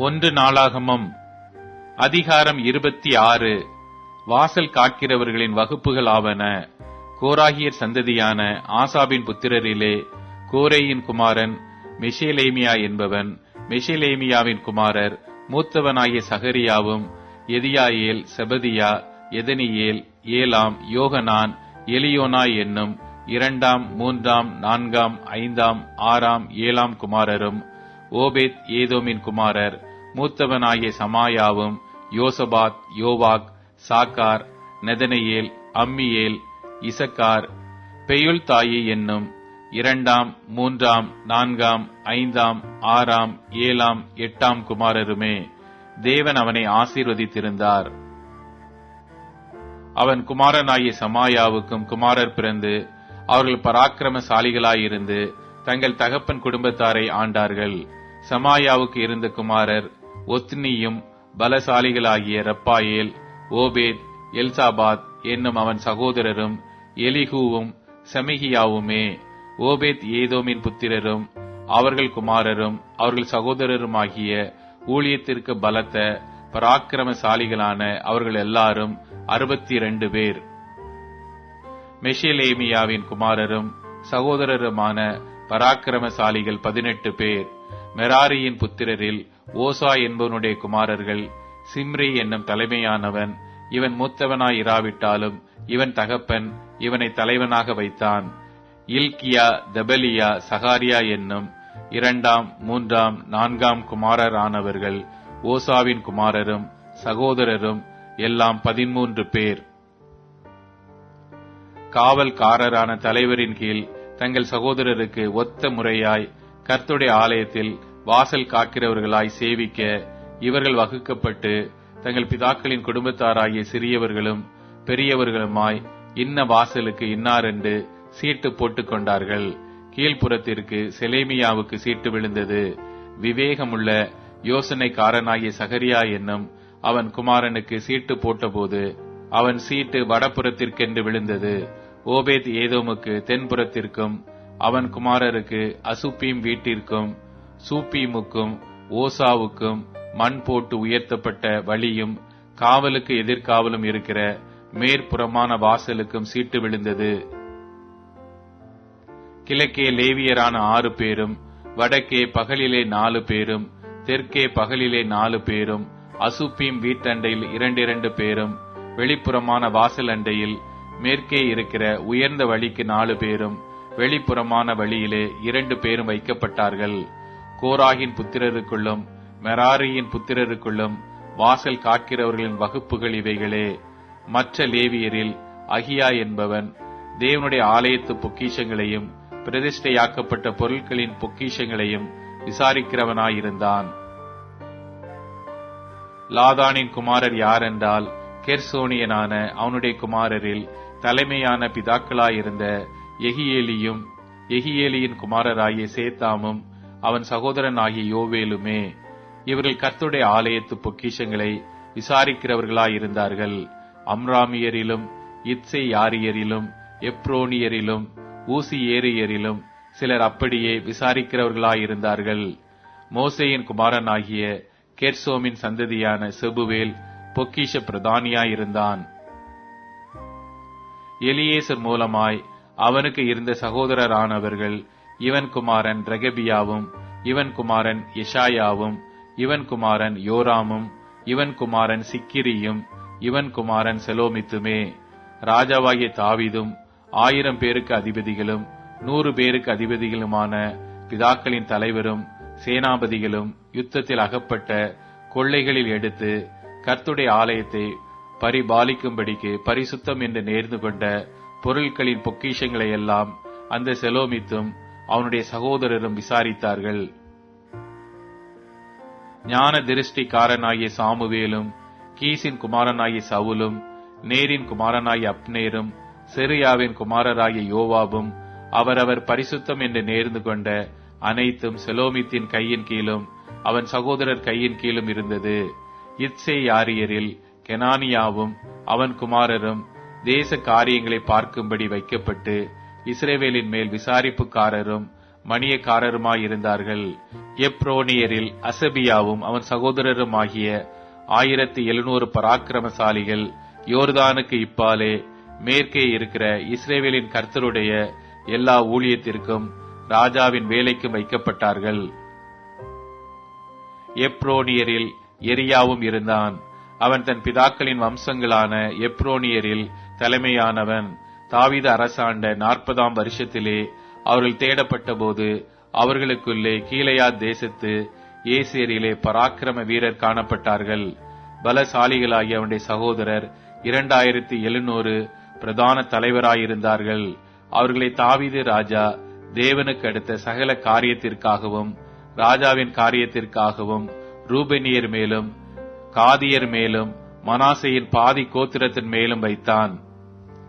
ஒன்று நாளாகமம் அதிகாரம் 26. வாசல் காக்கிறவர்களின் வகுப்புகள் ஆவன. கோராகியர் சந்ததியான ஆசாபின் புத்திரரிலே கோரேயின் குமாரன் மெஷேலேமியா என்பவன். மெஷேலேமியாவின் குமாரர் மூத்தவனாகிய சகரியாவும் எதியாயேல், செபதியா, எதனியேல், ஏலாம், யோகனான், எலியோனாய் என்னும் 2ஆம் 3ஆம் 4ஆம் 5ஆம் 6ஆம் 7ஆம் குமாரரும். ஓபேத் ஏதோமின் குமாரர் மூத்தவனாகிய சமாயாவும் யோசபாத், யோவாக், சாக்கார், நெதனெயேல், அம்மியேல், இசக்கார், பெயுள்தாயி என்னும் 2ஆம் 3ஆம் 4ஆம் 5ஆம் 6ஆம் 7ஆம் 8ஆம் குமாரருமே. தேவன் அவனை ஆசீர்வதித்திருந்தார். அவன் குமாரனாகிய சமாயாவுக்கும் குமாரர் பிறந்து அவர்கள் பராக்கிரமசாலிகளாயிருந்து தங்கள் தகப்பன் குடும்பத்தாரை ஆண்டார்கள். சமாயாவுக்கு இருந்த குமாரர் ஒத்னியும் பலசாலிகளாகிய ரப்பாயேல், ஓபேத், எல்சாபாத் என்னும் அவன் சகோதரரும் எலிகூவும் செமகியாவுமே. ஓபேத் ஏதோமின் புத்திரரும் அவர்கள் குமாரரும் அவர்கள் சகோதரருமாகிய ஊழியத்திற்கு பலத்த பராக்கிரமசாலிகளான அவர்கள் எல்லாரும் 62 பேர். மெஷேலேமியாவின் குமாரரும் சகோதரருமான பராக்கிரமசாலிகள் 18 பேர். மெராரியின் புத்திரரில் ஓசா என்பவனுடைய குமாரர்கள் சிம்ரி என்னும் தலைமையானவன். இவன் மூத்தவனாய் இராவிட்டாலும் இவன் தகப்பன் இவனை தலைவனாக வைத்தான். இல்கியா, தெபலியா, சகாரியா என்னும் 2ஆம் 3ஆம் 4ஆம் குமாரர் ஆனவர்கள் ஓசாவின் குமாரரும் சகோதரரும் எல்லாம் 13 பேர். காவல்காரரான தலைவரின் கீழ் தங்கள் சகோதரருக்கு ஒத்த முறையாய் கர்த்தருடைய ஆலயத்தில் வாசல் காக்கிறவர்களாய் சேவிக்க இவர்கள் வகுக்கப்பட்டு தங்கள் பிதாக்களின் குடும்பத்தாராகிய சிறியவர்களும் பெரியவர்களுமாய் இன்ன வாசலுக்கு இன்னாரென்று சீட்டு போட்டுக் கொண்டார்கள். கீழ்ப்புறத்திற்கு செலேமியாவுக்கு சீட்டு விழுந்தது. விவேகமுள்ள யோசனைக்காரனாகிய சகரியா என்னும் அவன் குமாரனுக்கு சீட்டு போட்டபோது அவன் சீட்டு வடபுறத்திற்கென்று விழுந்தது. ஓபேத் ஏதோமுக்கு தென்புறத்திற்கும் அவன் குமாரருக்கு அசுப்பீம் வீட்டிற்கும் சூப்பீமுக்கும் ஓசாவுக்கும் மண் போட்டு உயர்த்தப்பட்ட வழியும் காவலுக்கு எதிர்காவலும் இருக்கிற மேற்புறமான வாசலுக்கும் சீட்டு விழுந்தது. கிழக்கே லேவியரான 6 பேரும், வடக்கே பகலிலே 4 பேரும், தெற்கே பகலிலே 4 பேரும், அசுப்பீம் வீட்டண்டையில் 2 பேரும், வெளிப்புறமான வாசல் அண்டையில் மேற்கே இருக்கிற உயர்ந்த வழிக்கு 4 பேரும், வெளிப்புறமான வழியிலே 2 பேரும் வைக்கப்பட்டார்கள். கோராகின் புத்திரருக்குள்ளும் மெராரியின் புத்திரருக்குள்ளும் வாசல் காக்கிறவர்களின் வகுப்புகள் இவைகளே. மற்ற லேவியரில் அகியா என்பவன் தேவனுடைய ஆலயத்து பொக்கிஷங்களையும் பிரதிஷ்டையாக்கப்பட்ட பொருட்களின் பொக்கிஷங்களையும் விசாரிக்கிறவனாயிருந்தான். லாதானின் குமாரர் யாரென்றால் கெர்சோனியனான அவனுடைய குமாரரில் தலைமையான பிதாக்களாயிருந்த எகியேலியும் எகியேலியின் குமாரராகிய சேத்தாமும் அவன் சகோதரனாகிய யோவேலுமே. இவர்கள் கர்த்தருடைய ஆலயத்து பொக்கிஷங்களை விசாரிக்கிறவர்களாயிருந்தார்கள். அம்ராமியரிலும் இத்சேயாரியரிலும் எப்ரோனியரிலும் ஊசியேரியரிலும் சிலர் அப்படியே விசாரிக்கிறவர்களாயிருந்தார்கள். மோசேயின் குமாரனாகிய கெர்சோமின் சந்ததியான செபுவேல் பொக்கிஷ பிரதானியாயிருந்தான். எலியேசர் மூலமாய் அவனுக்கு இருந்த சகோதரரானவர்கள் இவன் குமாரன் ரெகபியாவும், இவன் குமாரன் எஷாயாவும், இவன் குமாரன் யோராமும், இவன் குமாரன் சிக்கிரியும், இவன் குமாரன் செலோமித்துமே. ராஜாவாகிய தாவீதும் 1000 பேருக்கு அதிபதிகளும் 100 பேருக்கு அதிபதிகளுமான பிதாக்களின் தலைவரும் சேனாபதிகளும் யுத்தத்தில் அகப்பட்ட கொள்ளைகளில் எடுத்து கர்த்தருடைய ஆலயத்தை பரிபாலிக்கும்படிக்கு பரிசுத்தம் என்று நேர்ந்து கொண்ட பொருட்களின் பொக்கிஷங்களை எல்லாம் அந்த செலோமித்தும் அவனுடைய சகோதரரும் விசாரித்தார்கள். ஞான திருஷ்டிக்காரனாகிய சாமுவேலும் கீசின் குமாரனாகிய சவுலும் நேரின் குமாரனாகிய அப்னேரும் செருயாவின் குமாரராகிய யோவாபும் அவரவர் பரிசுத்தம் என்று நேர்ந்து கொண்ட அனைத்தும் செலோமித்தின் கையின் கீழும் அவன் சகோதரர் கையின் கீழும் இருந்தது. இத்சேயாரியரில் கெனானியாவும் அவன் குமாரரும் தேச காரியங்களை பார்க்கும்படி வைக்கப்பட்டு இஸ்ரவேலின் மேல் விசாரிப்புக்காரரும் மணியக்காரருமாயிருந்தார்கள். எப்ரோனியரில் அசபியாவும் அவன் சகோதரருமாகிய 1700 பராக்கிரமசாலிகள் யோர்தானுக்கு இப்பாலே மேற்கே இருக்கிற இஸ்ரவேலின் கர்த்தருடைய எல்லா ஊழியத்திற்கும் ராஜாவின் வேலைக்கும் வைக்கப்பட்டார்கள். எப்ரோனியரில் எரியாவும் இருந்தான். அவன் தன் பிதாக்களின் வம்சங்களான எப்ரோனியரில் தலைமையானவன். தாவீது அரசாண்ட 40ஆம் வருஷத்திலே அவர்கள் தேடப்பட்ட போது அவர்களுக்குள்ளே கீலேயாத் தேசத்து ஏசேரிலே பராக்கிரம வீரர் காணப்பட்டார்கள். பலசாலிகளாகிய அவனுடைய சகோதரர் 2700 பிரதான தலைவராயிருந்தார்கள். அவர்களை தாவீது ராஜா தேவனுக்கு அடுத்த சகல காரியத்திற்காகவும் ராஜாவின் காரியத்திற்காகவும் ரூபெனியர் மேலும் காதியர் மேலும் மனாசேயின் பாதி கோத்திரத்தின் மேலும் வைத்தான்.